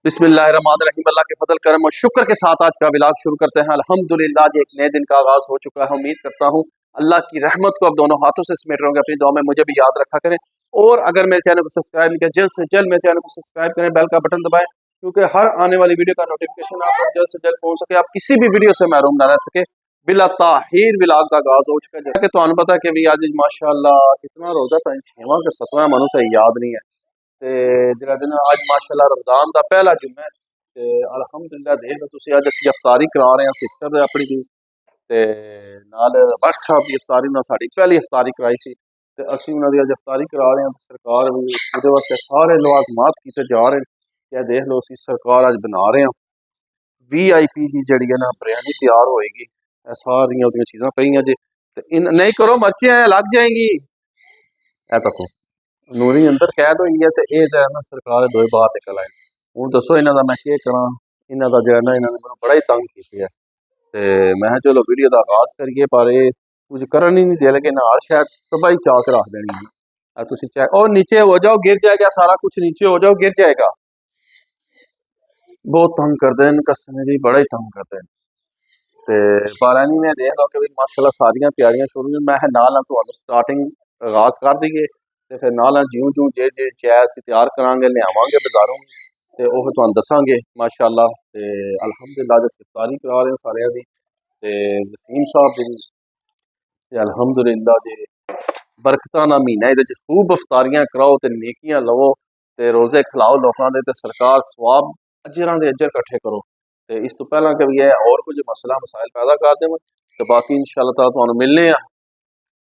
बिस्मिल्लाहिर्रहमानिर्रहीम। अल्लाह के फजल करम और शुक्र के साथ आज का व्लॉग शुरू करते हैं। अल्हम्दुलिल्लाह जी, एक नए दिन का आगाज हो चुका है। उम्मीद करता हूँ अल्लाह की रहमत को अब दोनों हाथों से समेट रहोगे। अपनी दुआ में मुझे भी याद रखा करें और अगर मेरे चैनल को सब्सक्राइब नहीं किया, जल्द से जल्द मेरे चैनल को सब्सक्राइब करें, बेल का बटन दबाएं, क्योंकि हर आने वाली वीडियो का नोटिफिकेशन आप तक जल्द से जल्द पहुंच सके, आप किसी भी वीडियो से महरूम ना रह सके। बिला ताहीर व्लॉग का आगाज हो चुका है। जैसा कि तुहानू पता है कि भी आज माशाअल्लाह कितना रोजा था, 6वां के 7वां मनु से याद नहीं है। ते जिहड़ा दिन आज माशाअल्लाह रमजान का पहला जुम्मा है ते अल्हम्दुलिल्लाह देख लो तुसीं अज असीं इफ्तारी करा रहे हैं सिस्टर अपनी दी ते नाल बट साहब की इफ्तारी उन्हां साडी पहली इफ्तारी कराई सी ते असीं उन्हां दी अज इफ्तारी करा रहे हैं। सरकार भी उहदे वास्ते सारे लवाजमात कीते जा रहे हैं कि देख लो असीं सरकार अज बना रहे हैं। VIP जी जिहड़ी है ना बिरयानी तैयार होएगी, सारियां उहदियां चीज़ां पईयां जे ते इन नहीं करो मर्चियां लग जाएंगी। ए तको नूरी अंदर कैद हुई है तो ये ना सरकार दोए बाहर निकल आए। हूँ दसो इन्हों का मैं क्या करा, इन्हों का जो है ना इन्होंने मैं बड़ा ही तंग किया है। तो मैं चलो वीडियो का आगाज करिए पर ये कुछ करन ही नहीं दे लगे, नाल शायद तबाही चाह के रख देनी है। तुम चेक और नीचे हो जाओ, गिर जाएगा सारा कुछ, नीचे हो जाओ गिर जाएगा। बहुत तंग करते हैं कसम जी, बड़ा ही तंग करते हैं। तो बारह में देख लो कि माशाल्लाह सारियां तैयारियां शुरू मैं नाल तो स्टार्टिंग आगाज कर दईए तो फिर नाल ज्यों ज्यों जे जे चै असीं तैयार करांगे लियावांगे बाजारों तो वह तुहानू दसांगे माशाल्लाह। तो अल्हम्दुलिल्लाह अज इफ्तारी करा रहे हैं सारियां दी ते वसीम साहब दी ते अल्हम्दुलिल्लाह जी बरकतां दा महीना इहदे खूब इफ्तारियां कराओ ते नेकियां लवो ते रोजे खिलाओ लोगों के ते सरकार सवाब अजरां दे अजर इकट्ठे करो। तो इस तो पहला कभी है और कुछ मसला मसाइल पैदा कर देव तो बाकी इंशाअल्लाह ताला तुहानू मिलने हैं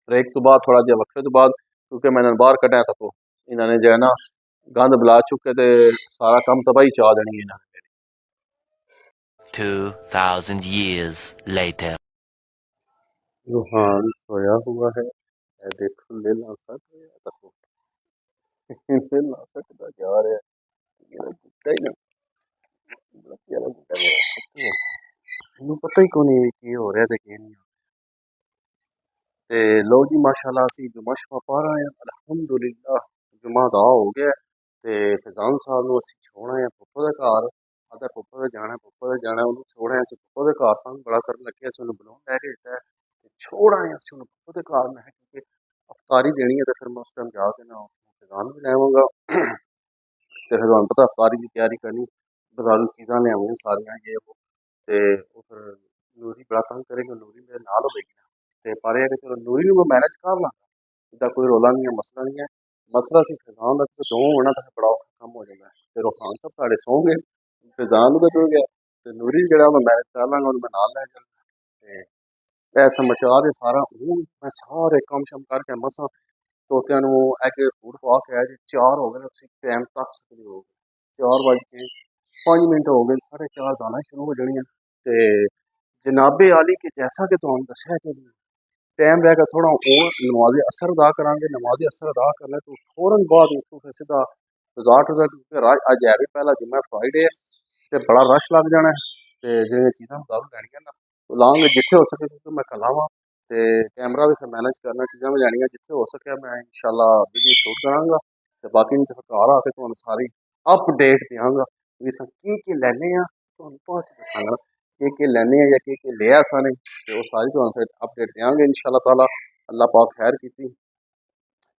ब्रेक तो बाद, थोड़ा जिहा वक्फे तो बाद, क्योंकि मैंने बाहर कढ़िया तको इन्होंने जो है ना गंद बुला चुके थे, सारा काम तबाही चाह देनी है इन्होंने। 2000 years later रूहान सोया हुआ है, देखो लेला सट तको लेला सटदा जा रहा है। मेरा गुड्डा ही ना बड़ा प्यारा गुड्डा मेरा, इन्हू पता ही कौन नहीं की हो रहा है कि नहीं। ते लो जी माशाल्लाह असीं जुम्मा शुम्मा पढ़ रहे हैं अल्हम्दुलिल्लाह, जुम्मा अदा हो गया ते फैजान साहब नूं असीं छोड़ना है पप्पो दे घर। आदा पप्पो दे जाना, पप्पो दे जाना, उन्हूं छोड़ आए असीं पप्पो दे घर। तंग बड़ा करन लगे, असीं उन्हूं बुलाउण लैके दित्ता है ते छोड़ आए असीं उन्हूं पप्पो दे घर। मैं क्योंकि अफ्तारी देनी है तो फिर मैं उस टाइम जाके ना फैजान भी लैवांगा ते फिर तुहानूं पता अफ्तारी दी तैयारी करनी, बजारों चीज़ां लियावणियां सारियां ये वो ते ओह फिर नूरी बड़ा तंग करेगा, नूरी मेरे नाल होवेगी ना ते पर यह है कि चलो नूरी नूं मैं मैनेज कर लांगा, इसदा कोई रौला नहीं है, मसला नहीं है। मसला सिर्फ फैजान दा कि दो होना तो बड़ा औखा काम हो जाता है। ते रूहान साहब साढ़े सौ गए, फैजान नूं तो गया ते नूरी जेहड़ा मैं मैनेज कर लांगा, उहनूं मैं नाल लै जांगा। ते ऐसा मचा दे सारा हूँ मैं सारे काम शम करके मसां तोतियां नूं एग फूड पा के आया जी 4 हो गए, तुसीं टाइम तक सकदे हो 4 बज के 5 मिनट हो गए, 4:30 दाना शुरू हो जानियां। ते जनाबे आली के जैसा कि तुहानूं दस्सिया कि टाइम रहेगा थोड़ा और नमाज असर अदा करांगे, नमाज असर अदा करने तो फौरन बाद उठो फिर सीधा बाजार टुर क्योंकि अज है भी पहला जुम्मा फ्राइडे है तो बड़ा रश लग जाना है। तो जो चीज़ां बाजारों लैनियां ना तो लांगे जिथे हो सके, क्योंकि मैं कला वा ते कैमरा भी फिर मैनेज करना, चीज़ां भी लैनियां जिथे हो सके मैं इंशाअल्लाह वीडियो शूट करांगा ते बाकी फिर घर आके तुहानूं सारी अपडेट देंगा कि असां की लैने आ, तुहानूं बाद च दस्सांगा के लैने या के लिया असां ने ते वो सारी तुहानूं फिर अपडेट देंगे इंशाअल्लाह ताला। अल्लाह पाक खैर कीती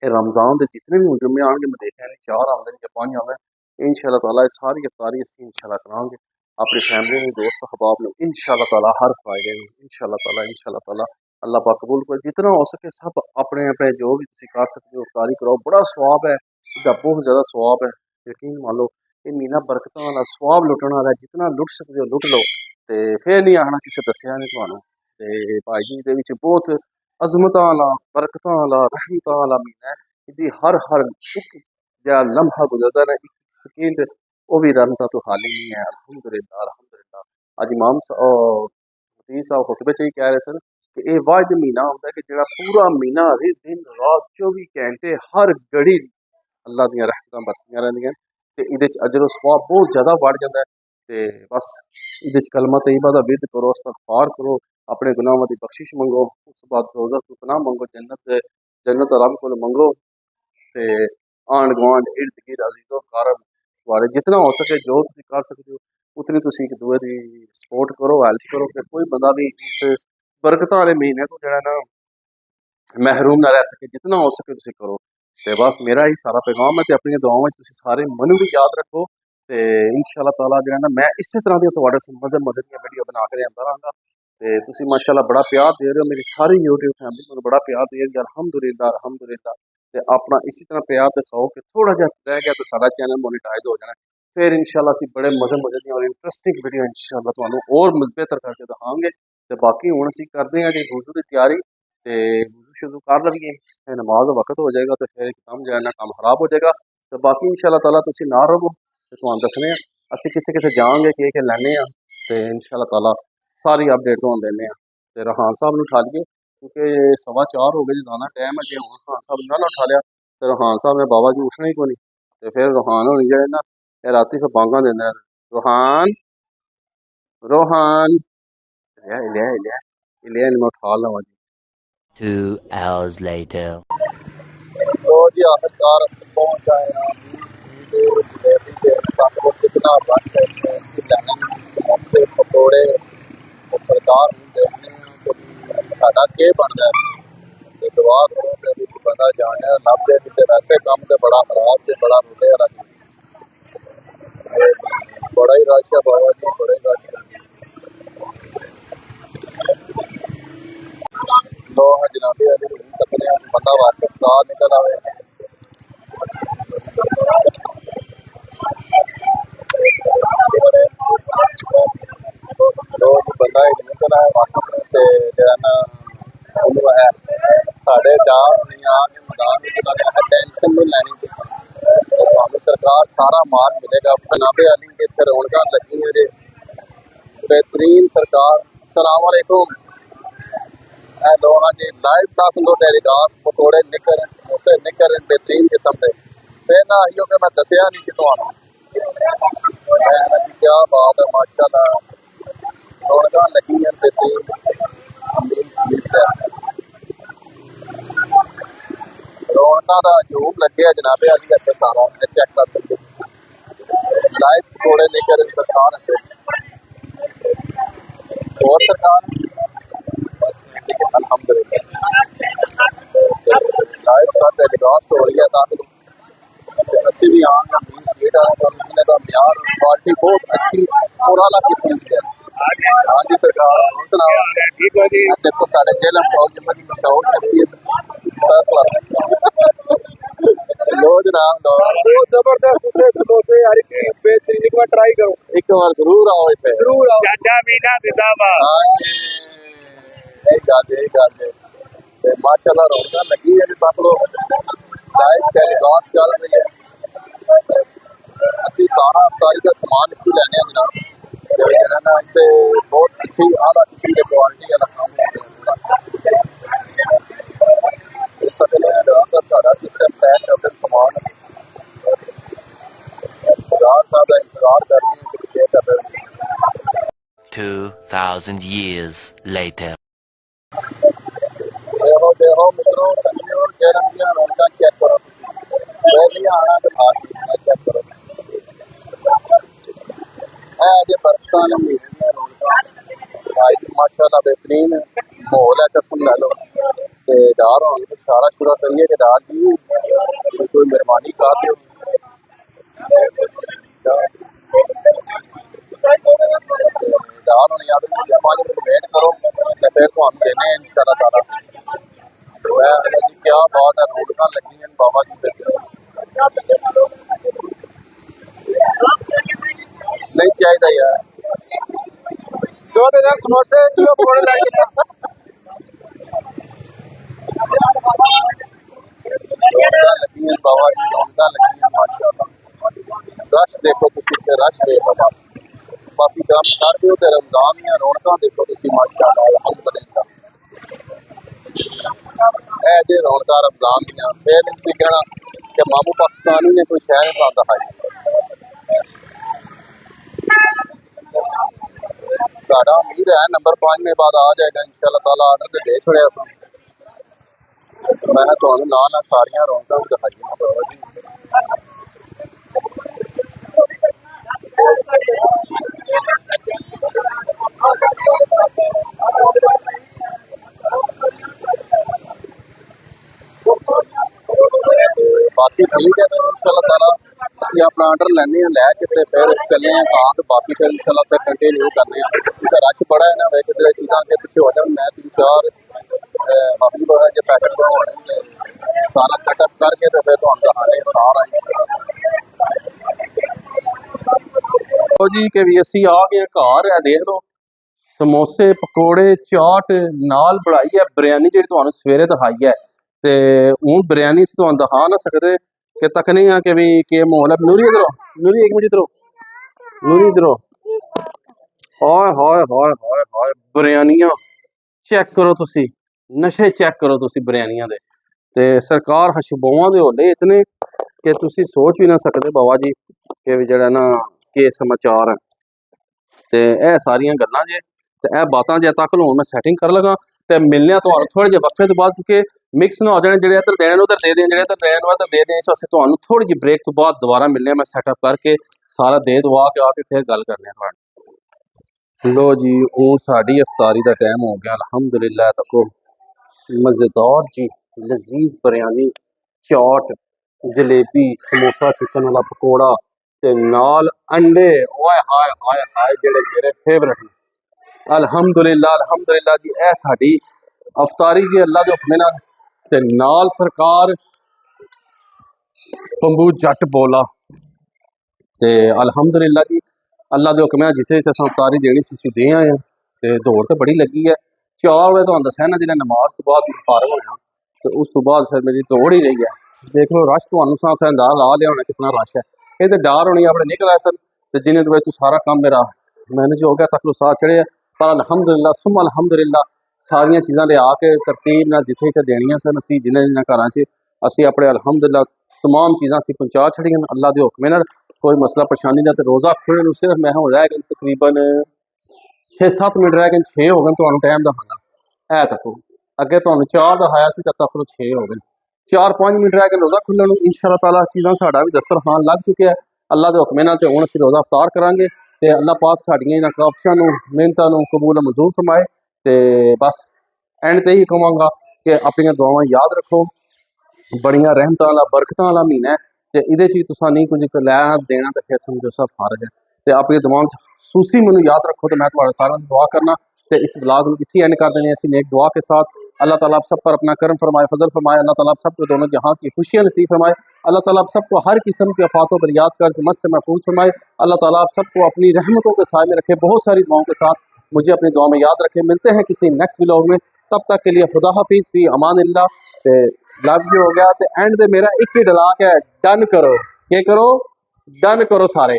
रमज़ान के जितने भी जुम्मे आएंगे, मैं देखा नहीं 4 आते या 5 आते इंशाअल्लाह ताला सारी इफ्तारी असीं इंशाअल्लाह करांगे अपनी फैमिली में, दोस्त अहबाब में इंशाअल्लाह ताला हर फ्राइडे में इंशाअल्लाह ताला अल्लाह पाक कबूल करे जितना हो सके। सब अपने अपने जो भी तुसीं कर सकते हो इफ्तारी कराओ, बड़ा सवाब है, इसका बहुत ज़्यादा सवाब है। यकीन मान लो ये महीना बरकतां वाला सवाब लुटण वाला, जितना लुट सकते हो लुट लो ते फिर नहीं आखना किसी दस्सिया नहीं तुहानूं। ते भाई जी दे विच बहुत अजमतां वाला, बरकतां वाला, रहमतां वाला महीना है। इसदी हर एक जहा लम्हा गुजरदा ना, एक सेकेंड वो भी रहमतां तो खाली नहीं है। अल्हम्दुलिल्लाह अज इमाम खतीब साहब खुतबे च ही कह रहे सन कि ये वाहिद महीना होंदा है कि जिहड़ा पूरा महीना दिन रात 24 घंटे हर घड़ी अल्लाह दीयां रहमतां बरसदियां रहिंदियां ते इहदे च अजर सवाब बहुत ज़्यादा बढ़ जाता है। ते बस इहदे च कलमा तैयबा दा विरद करो, इस्तगफार करो, अपने गुनाहों की बख्शिश मंगो, उस बाद रोज़ा तो पनाह मंगो, जन्नत रब को मंगो ते आंढ गुआंढ इर्द गिर्द अजीज़ो कारब ਤੁਹਾਡੇ ਜਿਤਨਾ ਹੋ ਸਕੇ ਜੋ ਤੁਸੀਂ ਕਰ ਸਕਦੇ ਹੋ ਉਤਨੀ ਤੁਸੀਂ ਇੱਕ ਦੂਏ ਦੀ ਸਪੋਰਟ ਕਰੋ, ਹੈਲਪ ਕਰੋ ਕਿ ਕੋਈ ਬੰਦਾ ਵੀ ਇਸ ਬਰਕਤਾਂ ਵਾਲੇ ਮਹੀਨੇ ਤੋਂ ਜਿਹੜਾ ਨਾ ਮਹਿਰੂਮ ਨਾ ਰਹਿ ਸਕੇ। ਜਿਤਨਾ ਹੋ ਸਕੇ ਤੁਸੀਂ ਕਰੋ। ਤੇ ਬਸ ਮੇਰਾ ਹੀ ਸਾਰਾ ਪੈਗਾਮ ਹੈ ਤੇ ਆਪਣੀਆਂ ਦੁਆਵਾਂ 'ਚ ਤੁਸੀਂ ਸਾਰੇ ਮੈਨੂੰ ਵੀ ਯਾਦ ਰੱਖੋ ਤੇ ਇਨਸ਼ਾਅੱਲਾ ਤਾਲਾ ਜਿਹੜਾ ਨਾ ਮੈਂ ਇਸੇ ਤਰ੍ਹਾਂ ਦੀਆਂ ਤੁਹਾਡੇ ਮਜ਼ਹਬ ਮਦਦ ਦੀਆਂ ਵੀਡੀਓ ਬਣਾ ਕੇ ਲਿਆਂਦਾ ਰਹਾਂਗਾ। ਤੇ ਤੁਸੀਂ ਮਾਸ਼ਾਅੱਲਾ ਬੜਾ ਪਿਆਰ ਦੇ ਰਹੇ ਹੋ, ਮੇਰੀ ਸਾਰੀ YouTube ਫੈਮਿਲੀ ਮੈਨੂੰ ਬੜਾ ਪਿਆਰ ਦੇ ਰਹੀ ਹੈ, ਅਲਹਮਦੁਲਿल्लाह ਅਲਹਮਦੁਲਿल्लाह। ਤੇ ਆਪਣਾ ਇਸੇ ਤਰ੍ਹਾਂ ਪਿਆਰ ਦਿਖਾਓ ਕਿ ਥੋੜਾ ਜਿਹਾ ਰਹਿ ਗਿਆ ਤਾਂ ਸਾਡਾ ਚੈਨਲ ਮੋਨੀਟਾਈਜ਼ ਹੋ ਜਾਣਾ। ਫਿਰ ਇਨਸ਼ਾਅੱਲਾ ਅਸੀਂ ਬੜੇ ਮਜ਼ੇ ਦੀ ਔਰ ਇੰਟਰਸਟਿੰਗ ਵੀਡੀਓ ਇਨਸ਼ਾਅੱਲਾ ਤੁਹਾਨੂੰ ਹੋਰ ਬਿਹਤਰ ਕਰਕੇ ਦਿਖਾਵਾਂਗੇ। ਤੇ ਬਾਕੀ ਹੁਣ ਅਸੀਂ ਕਰਦੇ ਹਾਂ ਜੀ ਵੁਜ਼ੂ ਦੀ ਤਿਆਰੀ ਤੇ ਵੁਜ਼ੂ ਸ਼ੁਰੂ ਕਰ ਲਈਏ ਤੇ ਨਮਾਜ਼ ਦਾ ਵਕਤ ਹੋ ਜਾਏਗਾ ਤੇ ਫਿਰ ਇੱਕਦਮ ਜਿਹੜਾ ਨਾ ਕੰਮ ਖਰਾਬ ਹੋ ਜਾਏਗਾ। ਤੇ ਬਾਕੀ ਇਨਸ਼ਾਅੱਲਾ ਤਾਲਾ ਤੁਸੀਂ ਨਾ ਰਹੋ ਤੇ ਤੁਹਾਨੂੰ ਦੱਸਣੇ ਆ ਅਸੀਂ ਕਿੱਥੇ ਕਿੱਥੇ ਜਾਵਾਂਗੇ, ਕੀ ਲੈਣੇ ਆ ਤੇ ਇਨਸ਼ਾਅੱਲਾ ਤਾਲਾ ਸਾਰੀ ਅਪਡੇਟ ਤੁਹਾਨੂੰ ਦਿੰਦੇ ਆ। ਤੇ ਰਹਾਨ ਸਾਹਿਬ ਨੂੰ ਉਠਾ ਲਈਏ क्योंकि 4:15 हो गए जी, जाना टाइम है। जो रहान साहब ना उठा लिया तो रहान साहब ने बाबा जी उठना ही को नहीं। तो फिर रूहान होनी जो ना रात फिर बांगा देना रूहान रूहान लिया लिया लिया लिया मैं उठा लवा जी। 2 hours later. तो जी आखिरकार ਅਸੀਂ पहुंच आए हैं डिलीवरी के आपको कितना बस है समोसे पकौड़े और सरकार ਨੂੰ देखने कि साडा के बनता है। ਤੇ ਦੁਆ ਕਰੋ ਕਿ ਵੀ ਬੰਦਾ ਜਾਣਿਆ ਲੱਭ ਜੇ ਤੇ ਵੈਸੇ ਕੰਮ ਤੇ ਬੜਾ ਖਰਾਬ ਤੇ ਬੜਾ ਰੁਲੇ ਵਾਲਾ ਬੜਾ ਹੀ ਰਸ਼ ਹੈ ਬਾਬਾ ਜੀ, ਬੜਾ ਹੀ ਰਸ਼ ਹੈ। ਲੋ ਜਨਾਬੀ ਅਲੀ ਨੂੰ ਤੱਕਨੇ ਬੰਦਾ ਵਾਪਸ ਬਾਹਰ ਨਿਕਲ ਆਵੇ। ਲੋ ਜੀ ਬੰਦਾ ਹੀ ਨਿਕਲ ਆਇਆ ਵਾਪਸ ਤੇ ਜਿਹੜਾ ਨਾ ਉਹਨੂੰ ਹੈ ਸਾਡੇ ਚਾਰ ਨਹੀਂ ਆ ਕੇ ਮੈਦਾਨ ਵਿੱਚ ਉਹਨਾਂ ਟੈਨਸ਼ਨ ਨਹੀਂ ਲੈਣੀ ਤੁਸੀਂ ਤੁਹਾਨੂੰ ਸਰਕਾਰ ਸਾਰਾ ਮਾਲ ਮਿਲੇਗਾ। ਜਨਾਬੇ ਅਲੀ ਦੇ ਇੱਥੇ ਰੌਣਕਾਂ ਲੱਗੀਆਂ ਜੇ बेहतरीन सरकार। अस्सलाम वालेकुम। दो हाँ जी लाइव दस दो टेलीकास्ट पकौड़े निकर समोसे निकर बेहतरीन किस्म के फिर ना इो कि मैं दसिया नहीं कि तुम्हें जी क्या बात है माशाअल्लाह रौनक लगी हैं बेहतरीन अमीन स्वीट रौनक का हजूम लगे जनाबे अली इतने सारा चेक कर सकते लाइव पकौड़े लेकर सरकार और सरकार अल्हम्दुलिल्लाह लाइव साथ टेलीकास्ट हो रही है ताकि अस्सी भी आम मीन स्वीट आए तो उन्होंने का म्यार क्वालिटी बहुत अच्छी और आला किस्म की है। हाँ जी सरकार देखो साढ़े जेलम चौक जिम्मे की मशहूर शख्सियत लो जनाब लो बहुत जबरदस्त समोसे यार बेहतरीन एक बार ट्राई करो, एक बार जरूर आओ इतने जरूर आओ यही गल है माशाअल्लाह रौनक लगी है जी तक लो लाइव टेलीकास्ट चल रही है। असी सारा अफ्तारी का समान इतों लैने जनाब जरा ना इतने बहुत अच्छी आला किस्म की क्वालिटी वाला काम सारा सिस्टम पैक करते समान बाजार साहब का इंतजार कर रही है कर रहे 2000 years later. देखो मित्रों संगियों जरा रौनक चेक करो नहीं आना तो खास चेक करो अजे बरसात वाले महीने रौनक माशाअल्लाह बेहतरीन माहौल है कसम लै लो तो डार होने तो इशारा शुरा करिए कि डार जी कोई मेहरबानी कर दो डार होने याद 5 मिनट वेट करो तो फिर तुम देने इंशाअल्लाह ताला जी क्या बात है रौनक लगी हैं बाबा जी नहीं चाहिए यार दो दिन समोसे किलो पकौड़े लगे लगी हैं बाबा जी रौनक लगी हैं माशाअल्लाह रश देखो तुम रश देखो बस बाकी काम कर दो तो रमजान या रौनक देखो तुम माशाअल्लाह अल्हम्दुलिल्लाह जे रौनक रमजान दियाँ फिर तुम कहना कि मामू पाकिस्तानी ने कोई शहर नहीं पाता है साढ़ा उम्मीद है नंबर 5 में बाद आ जाएगा इंशाअल्लाह ताला आर्डर तो दे छोड़िया मैं तुम्हें ना सारिया रौनक दिखाई बाकी ठीक है, तो इंशाल्लाह ताला ਅਸੀਂ ਆਪਣਾ ਆਰਡਰ ਲੈਣੇ ਆ, ਲੈ ਕੇ ਤੇ ਫਿਰ ਚੱਲੇ ਆ ਕਾਂ ਤੇ ਬਾਕੀ ਫਿਰ ਇੰਸ਼ਾਅੱਲਾ ਤੇ ਕੰਟੀਨਿਊ ਕਰਨੇ ਆ। ਕਿਉਂਕਿ ਰਸ਼ ਬੜਾ ਹੈ ਨਾ, ਵੇਖ ਜਿਹੜੇ ਚੀਜ਼ਾਂ ਅੱਗੇ ਪਿੱਛੇ ਹੋ ਜਾਣ। ਮੈਂ 3-4 ਬਾਕੀ ਬੜਾ ਜੇ ਪੈਕਟ ਬਣਾਉਣੇ ਨੇ, ਸਾਰਾ ਸੈਟਅਪ ਕਰਕੇ ਤੇ ਫਿਰ ਤੁਹਾਨੂੰ ਦਿਖਾਣੇ ਸਾਰਾ ਉਹ ਜੀ ਕਿ ਵੀ ਅਸੀਂ ਆ ਗਏ ਘਰ। ਹੈ ਦੇਖ ਲਓ, ਸਮੋਸੇ ਪਕੌੜੇ ਚਾਟ ਨਾਲ ਬਣਾਈ ਹੈ ਬਿਰਿਆਨੀ, ਜਿਹੜੀ ਤੁਹਾਨੂੰ ਸਵੇਰੇ ਦਿਖਾਈ ਹੈ। ਤੇ ਹੁਣ ਬਿਰਿਆਨੀ ਅਸੀਂ ਤੁਹਾਨੂੰ ਦਿਖਾ ਨਾ ਸਕਦੇ कि तकने हैं कि भी के माहौल है। नूरी इधरो, नूरी एक मिनट इधरो, नूरी इधरो। हाय हाय हाय हाय हाय बिरयानियां चेक करो तुसी, नशे चेक करो तुसी बिरयानियां दे। ते सरकार हशबोआं दे होले इतने कि तुसी सोच भी ना सकते बाबा जी कि भी जेड़ा ना के समाचार है। ते ए सारियां गल्लां जे ते ए बातां जे तक हुण मैं सैटिंग कर लगा ते मिलने तुहानूं थोड़े जे वक्फे तो बाद, क्योंकि मिक्स ना हो जाने, जेह्ड़े इधर देने उधर दे दें, जेह्ड़े इधर देने उधर दे दें। इस वास्ते तुहानूं थोड़ी जी ब्रेक तो बाद दोबारा मिलने, मैं सैटअप करके सारा दे दवा के आके फिर गल करने तुहाडे। लो जी हूँ साड़ी इफ्तारी का टाइम हो गया। अल्हम्दुलिल्लाह तको मज़ेदार जी लजीज बिरयानी, चाट, जलेबी, समोसा चिकन वाला पकौड़ा ते नाल अंडे। ओए हाय हाय हाय जेह्ड़े मेरे फेवरेट ने। अल्हम्दुलिल्लाह अल्हम्दुलिल्लाह जी, ए साड़ी अफतारी जी अल्लाह के हुक्मे नाल ते नाल सरकार बंबू जट बोला ते अल्हम्दुलिल्लाह जी अल्लाह के हुक्मे जिथे जिथे असां अफतारी देनी सी दे आए हैं। ते दौड़ तो बड़ी लगी है। 4 बजे तुहानूं दस्सिया ना, जिहने नमाज तो बाद फारग होया तो उस तो बाद फिर मेरी दौड़ ही रही है। देख लो रश तुहानूं सा उत्थे अंदाज़ा ला लिया होना कितना रश है। ये तो डर होनी अपने निकल आए सन ते जिन्हें तो सारा काम मेरा मैनेज हो गया, तक साथ चढ़े। पर अल्हम्दुलिल्लाह सुम अल्हम्दुलिल्लाह सारिया चीज़ां लिया के तरतीब नाल जिथे जिथे देनियां सन, असीं जिन्हें जिन्हें घरां च असीं अपने अल्हम्दुलिल्लाह तमाम चीज़ां असीं पहुँचा छड़ियां अल्लाह के हुक्मे नाल। कोई मसला परेशानी का। तो रोज़ा खुलने नूं सिर्फ मैं हुण रह गए तकरीबन 6-7 मिनट रह गए, 6 हो गए तुहानूं टाइम दखाना है। तको अगे तुहानूं 4 दिखाया सी, तब तक 6 हो गए। 4-5 मिनट रह गए रोज़ा खुलने नूं। इंशाअल्लाह ताला चीज़ां साडा भी दस्तरखान लग चुके हैं अल्लाह के हुक्मे नाल। ते हुण असीं रोज़ा अफ्तार करांगे ते अल्लाह पाक साडियां इन्हां काबशां नूं मेहनतां नूं कबूल मंजूर फरमाए। ते बस एंड ते ही कहांगा कि अपनी दुआवां याद रखो। बड़ियां रहमतां वाला बरकतां वाला महीना है ते इहदे च तुसां नहीं कुछ लै देना ते फिर समझो सब फारग है। ते अपने दिमाग सूसी मैनूं याद रखो। तो मैं तुहाडे सारिआं दी दुआ करना ते इस ब्लॉग नूं इत्थे एंड कर देने असीं नेक दुआ के साथ। अल्लाह ताला आप सब पर अपना करम फरमाए, फजल फरमाए। अल्लाह ताला आप सबको दोनों जहां की खुशियां नसीब फरमाए। अल्लाह ताला आप सबको हर किस्म की आफातों पर याद कर मत से महफूज फरमाए। अल्लाह ताला आप सबको अपनी रहमतों के साए में रखे। बहुत सारी दुआओं के साथ मुझे अपनी दुआ में याद रखे। मिलते हैं किसी नेक्स्ट व्लॉग में, तब तक के लिए खुदा हाफिज़ फी अमानिल्लाह। ते लव यू हो गया। तो एंड दे मेरा एक ही डलाक है, डन करो। क्या करो? डन करो सारे।